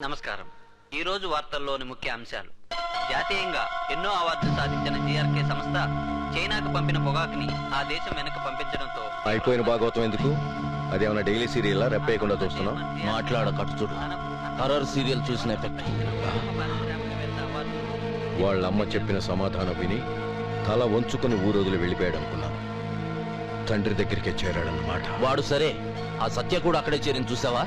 నమస్కారం. ఈ రోజు వార్తల్లోని ముఖ్య అంశాలు. జాతీయంగా ఎన్నో అవార్డులు సాధించిన జీఆర్కే సంస్థ చైనాకు పంపిన పొగాకుని ఆ దేశం వెనక్కి పంపించడంతో అయిపోయిన భాగవతం ఎందుకు? అదేమన్నా డైలీ సీరియల్ రెప్పేయకుండా చూస్తున్నాం. మాట్లాడకట్టు చూడు. హర్రర్ సీరియల్ చూసిన ఎఫెక్ట్. వాళ్ళ అమ్మ చెప్పిన సమాధానం విని తల వంచుకుని ఊరోజులు వెళ్ళిపోయాడు అనుకున్నాను. తండ్రి దగ్గరికే చేరాడన్నమాట. వాడు సరే, ఆ సత్య కూడా అక్కడే చేరింది చూసావా?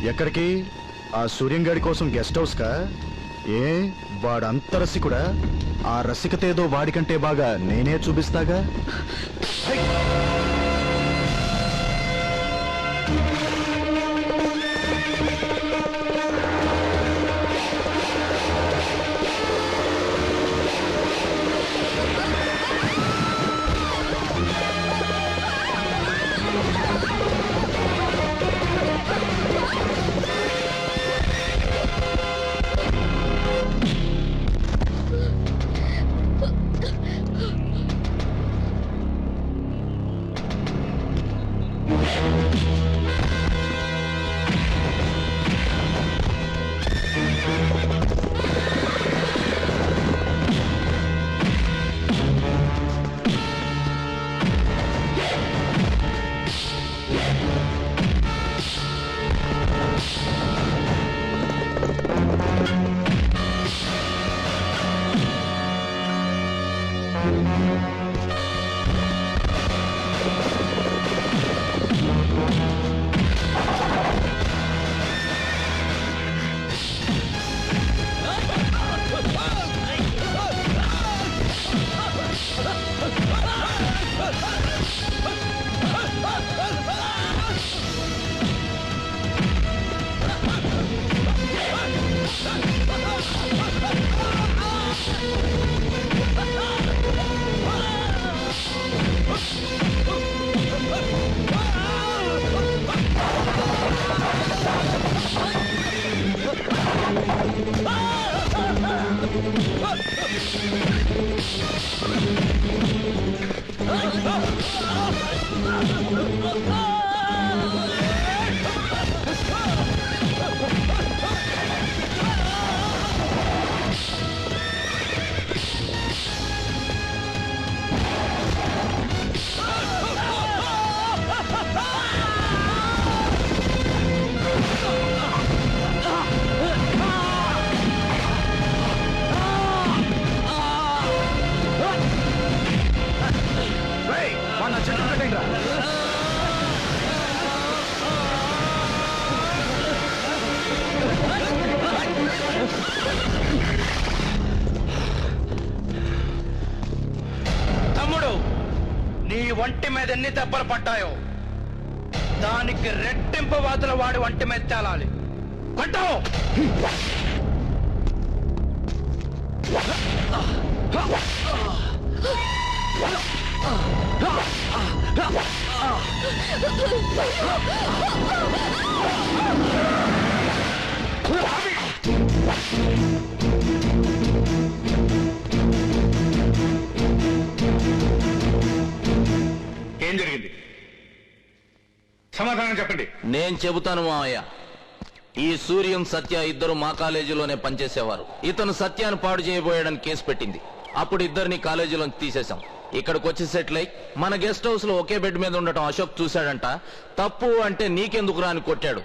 ఎక్కడికి? ఆ సూర్యంగాడి కోసం గెస్ట్ హౌస్ కా? ఏ వాడంత రసికుడా? ఆ రసికతేదో వాడికంటే బాగా నేనే చూపిస్తాగా. తమ్ముడు, నీ ఒంటి మీద ఎన్ని దెబ్బలు పడ్డాయో దానికి రెట్టింపు వాదుల వాడి ఒంటి మీద తేలాలి. కొట్టావు. ఏం జరిగింది? సమాధానం చెప్పండి. నేను చెబుతాను మావయ్య. ఈ సూర్యం సత్య ఇద్దరు మా కాలేజీలోనే పనిచేసేవారు. ఇతను సత్యాన్ని పాడు చేయబోయాడని కేసు పెట్టింది. అప్పుడు ఇద్దరిని కాలేజీలో తీసేశాం. ఇక్కడికి వచ్చి సెటిల్ అయి మన గెస్ట్ హౌస్ లో ఒకే బెడ్ మీద ఉండటం అశోక్ చూశాడంట. తప్పు అంటే నీకెందుకు రాని కొట్టాడు.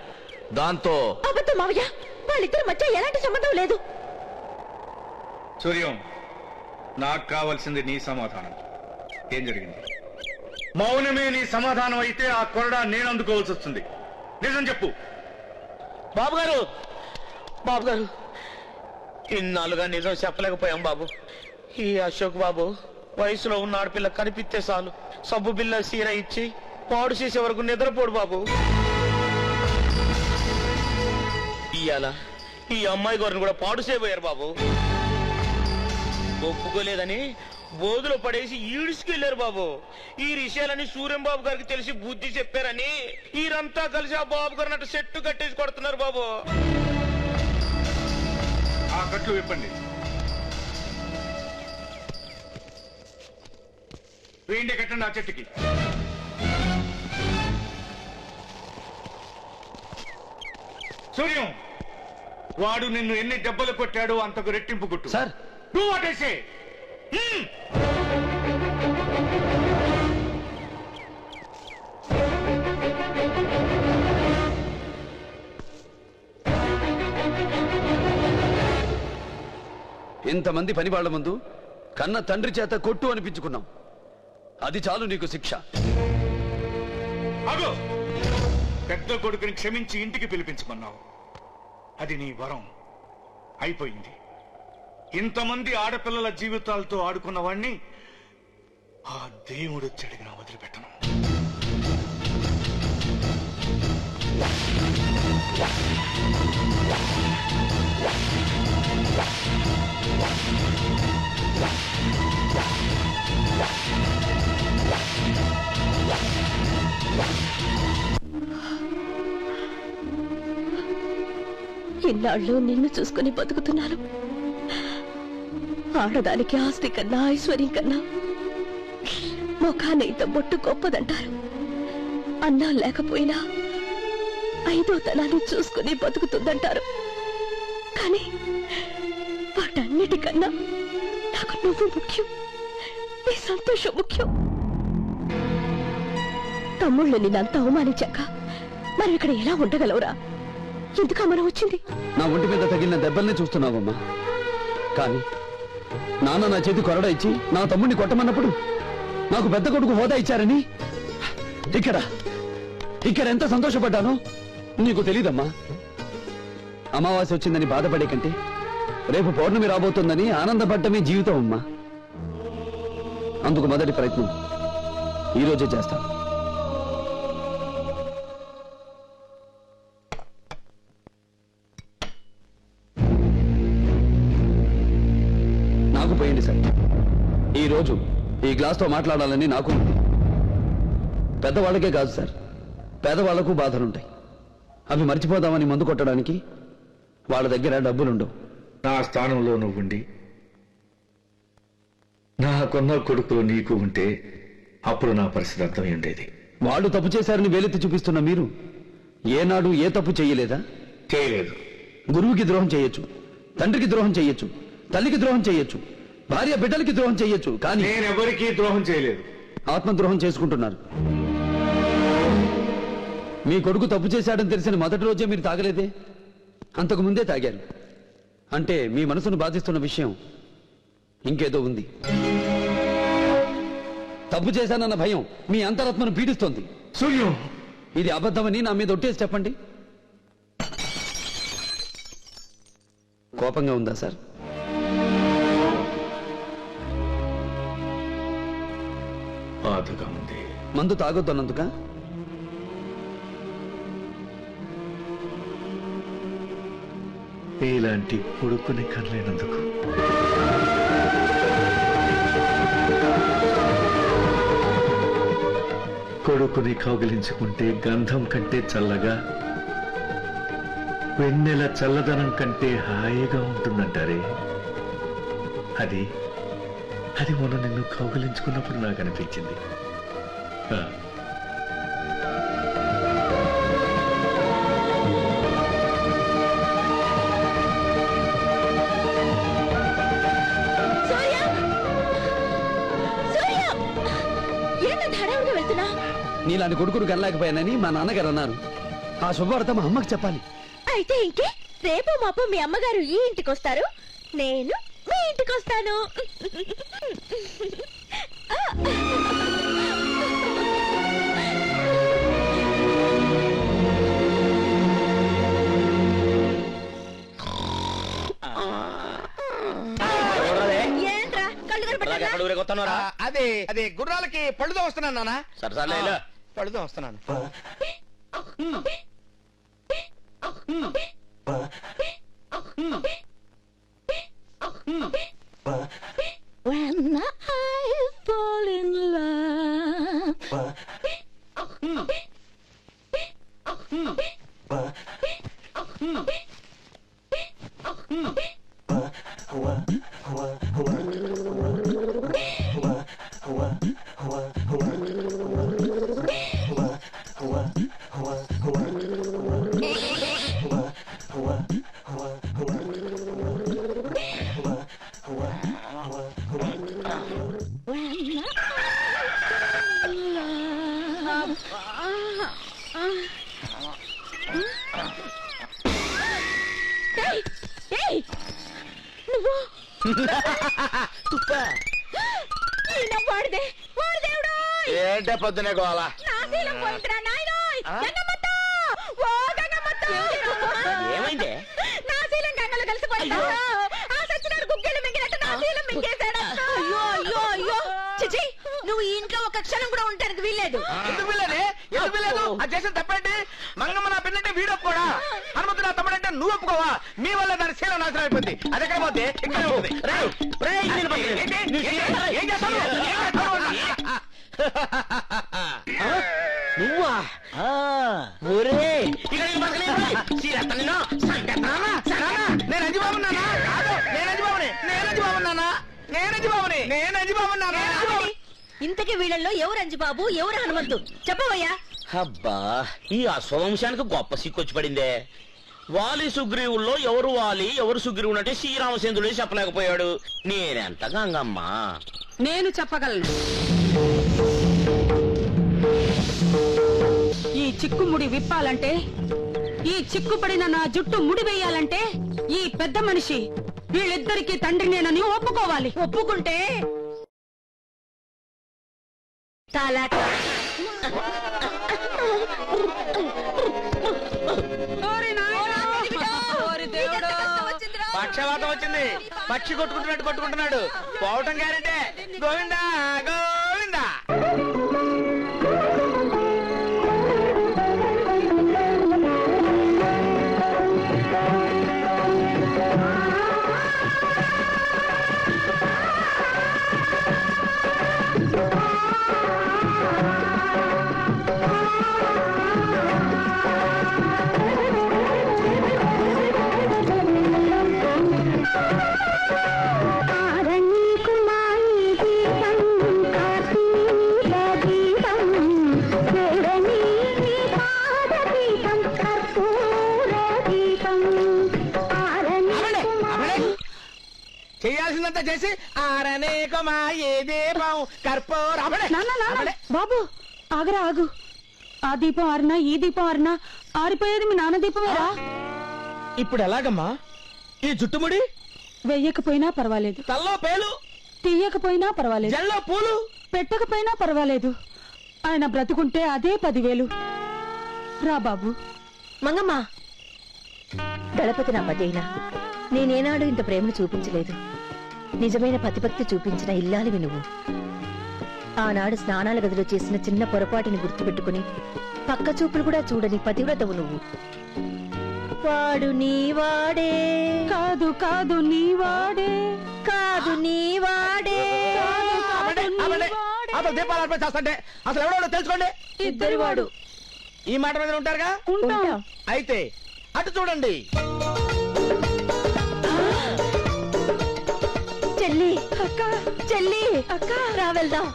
దాంతో అబద్ధం మావయ్య, వాళ్ళిద్దరి మధ్య ఎలాంటి సంబంధం లేదు. సూర్యం, నాకు కావాల్సింది నీ సమాధానం. ఏం జరిగింది? మౌనమే నీ సమాధానం అయితే ఆ కొరడా నేను అందుకోవాల్సి వస్తుంది. నిజం చెప్పు. బాబు గారు ఇన్నాళ్ళుగా నిజం చెప్పలేకపోయాం బాబు. ఈ అశోక్ బాబు వయసులో ఉన్న ఆడపిల్ల కనిపిస్తే చాలు సబ్బు బిల్ల సీర ఇచ్చి పాడు చేసే వరకు నిద్రపోడు బాబు. ఇవాళ ఈ అమ్మాయి గారిని కూడా పాడు చేయబోయారు బాబు. ఒప్పుకోలేదని బోధులో పడేసి ఈడ్చుకెళ్లారు బాబు. ఈ విషయాలని సూర్యం బాబు గారికి తెలిసి బుద్ధి చెప్పారని వీరంతా కలిసి ఆ బాబు గారిని అటు చెట్టు కట్టేసి కొడుతున్నారు బాబు. ఆ కట్లు విప్పండి. వేయండి కట్టండి ఆ చెట్టుకి. సూర్యం, వాడు నిన్ను ఎన్ని దెబ్బలు కొట్టాడో అంతకు రెట్టింపు కొట్టు. Sir do what I say. ఇంతమంది పని వాళ్ళ ముందు కన్న తండ్రి చేత కొట్టు అనిపించుకున్నాం. అది చాలు నీకు శిక్ష. అగో, పెద్ద కొడుకుని క్షమించి ఇంటికి పిలిపించుకున్నావు. అది నీ వరం అయిపోయింది. ఇంతమంది ఆడపిల్లల జీవితాలతో ఆడుకున్న వాణ్ణి ఆ దేవుడు చెడిగిన వదిలిపెట్టను. ఇన్నాళ్ళు నిన్ను చూసుకుని బతుకుతున్నాను. ఆడదానికి ఆస్తి కన్నా ఐశ్వర్యం కన్నా ముఖాన్ని ఇంత బొట్టు గొప్పదంటారు. అన్నా లేకపోయినా ఐదో తనాన్ని చూసుకుని బతుకుతుందంటారు. కానీ వాటన్నిటికన్నా నాకు నువ్వు ముఖ్యం, నీ సంతోషం ముఖ్యం. తమ్ముళ్ళు నిన్నంత అవమానించాక మనం ఇక్కడ ఎలా ఉండగలవురా? ఎందుకు మనం వచ్చింది? నా ఒంటి మీద తగిలిన దెబ్బల్ని చూస్తున్నావమ్మా. కానీ నాన్న నా చేతి కొరడ ఇచ్చి నా తమ్ముడిని కొట్టమన్నప్పుడు నాకు పెద్ద కొడుకు హోదా ఇచ్చారని ఇక్కడ ఎంత సంతోషపడ్డానో నీకు తెలీదమ్మా. అమావాస్య వచ్చిందని బాధపడే కంటే రేపు పౌర్ణమి రాబోతుందని ఆనందపడ్డమే జీవితం అమ్మా. అందుకు మొదటి ప్రయత్నం ఈరోజే చేస్తాను. నాకు పోయింది సార్. ఈ రోజు ఈ గ్లాస్తో మాట్లాడాలని నాకు ఉంది. పెద్దవాళ్ళకే కాదు సార్, పేదవాళ్లకు బాధలుంటాయి. అవి మర్చిపోదామని మందు కొట్టడానికి వాళ్ళ దగ్గర డబ్బులుండవు. నా స్థానంలో నువ్వుండి నాకున్న కొడుకులు నీకు ఉంటే అప్పుడు నా పరిస్థితి అర్థమై ఉండేది. వాళ్ళు తప్పు చేశారని వేలెత్తి చూపిస్తున్న మీరు ఏనాడు ఏ తప్పు చేయలేదా? చేయలేదు. గురువుకి ద్రోహం చేయొచ్చు, తండ్రికి ద్రోహం చేయొచ్చు, తల్లికి ద్రోహం చేయొచ్చు, భార్య బిడ్డలకి ద్రోహం చేయొచ్చు. కానీ నేనెవరికీ ద్రోహం చేయలేదు. ఆత్మద్రోహం చేసుకుంటున్నారు. మీ కొడుకు తప్పు చేశాడని తెలిసిన మొదటి రోజే మీరు తాగలేదే, అంతకు ముందే తాగారు. అంటే మీ మనసును బాధిస్తున్న విషయం ఇంకేదో ఉంది. తప్పు చేశానన్న భయం మీ అంతరాత్మను పీడిస్తోంది. సూర్యం, ఇది అబద్ధమని నా మీద ఒట్టేసి చెప్పండి. కోపంగా ఉందా సార్? బాధగా ఉంది. మందు తాగొద్దన్నందుక? ఇలాంటి కొడుకుని కనలేనందుకు. కొడుకుని కౌగిలించుకుంటే గంధం కంటే చల్లగా, వెన్నెల చల్లదనం కంటే హాయిగా ఉంటుందంటారే. అది అది మొన్న నిన్ను కౌగిలించుకున్నప్పుడు నాకు అనిపించింది. నీలాంటి కొడుకును కనలేకపోయానని మా నాన్నగారు అన్నారు. ఆ శుభవార్త మా అమ్మకి చెప్పాలి. అయితే ఇంకే రేపు మాపు మీ అమ్మగారు ఈ ఇంటికి వస్తారు, నేను మీ ఇంటికి వస్తాను. ఏంట్రా కళ్ళు కనపడట్లా? అదే గుర్రాలకి పళ్ళుతో వస్తున్నాను నాన్న. సరసాలే పళ్ళుతో వస్తున్నాను. When I fall in love. ఏయ్, ఏయ్, నువ్వు ఈ నవ్వాడిదే వాడిదేవుడు ఏంటే పొద్దునే గోలా నా శీలం పోయిందిరా నాయనోయ్ గంగమ్మత్తో ఓ గంగమ్మత్తో ఏమైందే నా శీలం గంగలో కలిసిపోయిందా ఆ సచ్చినాడు గుగ్గిళ్ళు మింగినట్టు నా శీలం మింగేశాడు అయ్యో అయ్యో అయ్యో చిచి నువ్వు ఈ ఇంట్లో ఒక క్షణం కూడా ఉండడానికి వీల్లేదు ఎందుకు పిల్లనే ఎందుకు పిల్లలు అది చేసిన తప్పండి మంగమ్మ నా పిల్లంటే వీడు ఒప్పుకోడా హనుమంతు నా తమ్ముడంటే నువ్వు ఒప్పుకోవా మీ వల్ల దాని శీలం నాశనం అయిపోయింది అది ఎక్కడ పోతే ఇక్కడ ఉంటుంది ఏం చేస్తావు నువ్వా ఒరే నేను అజిబాబున్నానా కాదు నేను అజిబాబుని నేను అజిబాబున్నానా నేను అజిబాబుని నేను అజిబాబున్నానా ఇంతకీ వీళ్ళల్లో ఎవరు అంజిబాబు ఎవరు హనుమంతు చెప్పవయ్యా అబ్బా ఈ అశ్వవంశానికి గొప్ప సిక్కొచ్చి పడిందే వాలి సుగ్రీవుల్లో ఎవరు వాలి ఎవరు సుగ్రీవుడు అంటే శ్రీరామచంద్రుడే చెప్పలేకపోయాడు నేనెంత గంగమ్మా నేను చెప్పగలను ఈ చిక్కుముడి విప్పాలంటే ఈ చిక్కుపడిన నా జుట్టు ముడి వేయాలంటే ఈ పెద్ద మనిషి వీళ్ళిద్దరికీ తండ్రి నేనని ఒప్పుకోవాలి ఒప్పుకుంటే తలాట ఓరి నాయనా! ఓరి దేవుడా! పక్షవాతం వచ్చింది పక్షి కొట్టుకుంటున్నట్టు కొట్టుకుంటున్నాడు పోవటం గ్యారెంటే గోవిందా గోవిందా చేయాల్సిందంతా చేసి ఆరనే కొమా ఏ దీపం కర్పూరం నాన్న, నాన్న, బాబు ఆగరా ఆగు ఆ దీపం ఆరినా ఈ దీపం ఆరినా ఆరిపోయేది మీ నాన్న దీపమేరా ఇప్పుడు ఎలాగమ్మా ఈ జుట్టుముడి వెయ్యకపోయినా పర్వాలేదు తల్లో పేలు తీయకపోయినా పర్వాలేదు జల్లో పూలు పెట్టకపోయినా పర్వాలేదు ఆయన బ్రతుకుంటే అదే 10,000 రా బాబు మంగమ్మ దళపతి నా పదైనా నేనేనాడు ఇంత ప్రేమను చూపించలేదు నిజమైన పతిభక్తి చూపించిన ఇల్లాలివి నువ్వు ఆనాడు స్నానాల గదిలో చేసిన చిన్న పొరపాటుని గుర్తుపెట్టుకుని పక్క చూపులు కూడా చూడని పతివ్రతవు నువ్వు వాడు నీవాడే కాదు కాదు నీవాడే కాదు నీవాడే అసలు దీపాలు అర్పణ చేస్తంటే అసలు ఎవడో తెలుసుకోండి ఇద్దరి వాడు ఈ మాట మీద ఉంటారుగా ఉంటాం అయితే అటు చూడండి చెల్లి అక్క చెల్లి అక్క రా వెళ్దాం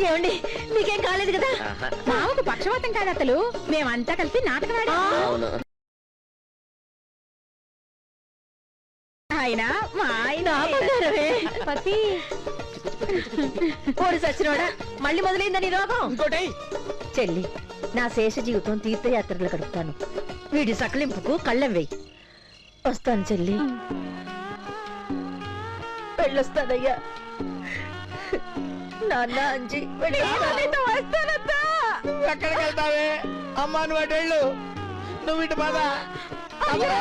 ఏమండి మీకేం కాలేదు కదా మామకు పక్షవాతం కాదు అతలు మేమంతా కలిసి నాటకం ఆయన మా ఆయన నా బంగారమే పతి ఓడి సచ్చినోడా మళ్ళీ మొదలైందని రోగం ఇంకోటి చెల్లి నా శేష జీవితం తీర్థయాత్రలు గడుపుతాను వీడి సకలింపుకు కళ్ళెం వెయ్యి వస్తాను చెల్లి వెళ్ళొస్తానయ్యా నాన్న అంజి వస్తానత్తా ఎక్కడికి వెళ్తావే అమ్మా నువ్వు అటు వెళ్ళు నువ్వు ఇటు పద అయ్యా